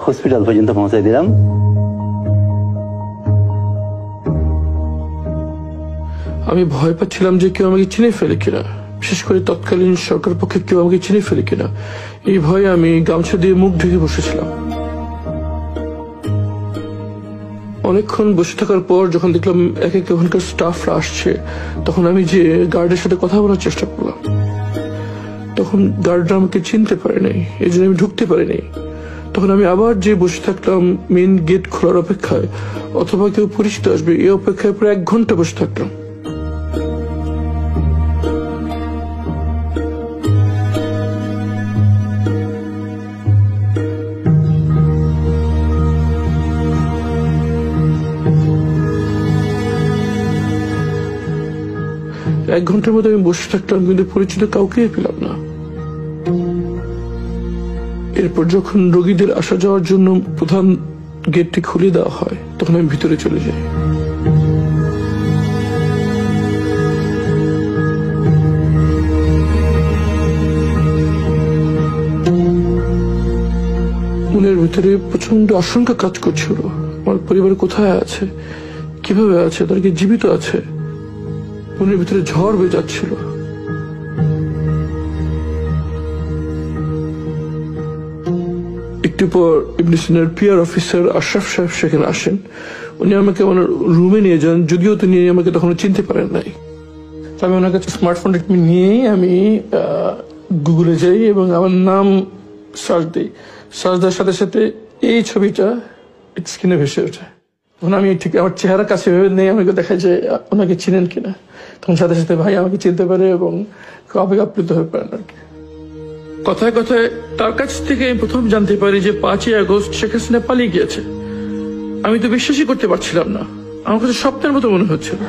Hospital পর্যন্ত পৌঁছাই দিলাম। আমি ভয় পাচ্ছিলাম যে কেউ আমাকে চিনে ফেলে কিনা, বিশেষ করে তৎকালীন সরকার পক্ষে কেউ আমাকে চিনে ফেলে কিনা। এই ভয়ে আমি গামছা দিয়ে মুখ ঢেকে বসেছিলাম। অনেকক্ষণ বসে থাকার পর যখন দেখলাম এক এক ওখানকার স্টাফরা আসছে, তখন আমি যে গার্ডের সাথে কথা বলার চেষ্টা করলাম। তখন গার্ডরা আমাকে চিনতে পারে নাই, এই জন্য আমি ঢুকতে পারিনি। তখন আমি আবার যে বসে থাকলাম মেন গেট খোলার অপেক্ষায়, অথবা কেউ পরিচিত আসবে এই অপেক্ষায় প্রায় 1 ঘন্টা বসে থাকলাম। এক ঘন্টার মধ্যে আমি বসে থাকলাম, কিন্তু পরিচিত কাউকে পেলাম না। এরপর যখন রোগীদের আসা যাওয়ার জন্য প্রধান গেটটি খুলে দেওয়া হয়, তখন আমি ভিতরে চলে যাই। মনের ভিতরে প্রচন্ড আশঙ্কা কাজ করছিল। আমার পরিবার কোথায় আছে, কিভাবে আছে, তারা কি জীবিত আছে? মনের ভিতরে ঝড় বয়ে যাচ্ছিল। একটু পর ইবনে সিনার পিআর অফিসার আশরাফ সাহেব সেখানে আসেন। উনি আমাকে আমার রুমে নিয়ে যান, যদিও তিনি আমাকে তখন চিনতে পারেন নাই। আমি ওনার কাছে স্মার্টফোনটা নিয়েই আমি গুগলে যাই এবং আমার নাম সার্চ দিই। সার্চ দেওয়ার সাথে সাথে এই ছবিটা স্ক্রিনে ভেসে ওঠে। তখন আমি ঠিক আমার চেহারা কাছে ভেবে নেই, আমাকে দেখা যায় ওনাকে চিনেন কিনা। তখন সাথে সাথে ভাই আমাকে চিনতে পারে এবং আবেগ আপ্লুত হয়ে পারেন আর কি। কথায় কথায় তার কাছ থেকে আমি প্রথম জানতে পারি যে 5ই আগস্ট শেখ হাসিনা পালিয়ে গিয়েছে। আমি তো বিশ্বাসই করতে পারছিলাম না, আমার কাছে স্বপ্নের মতো মনে হচ্ছিল।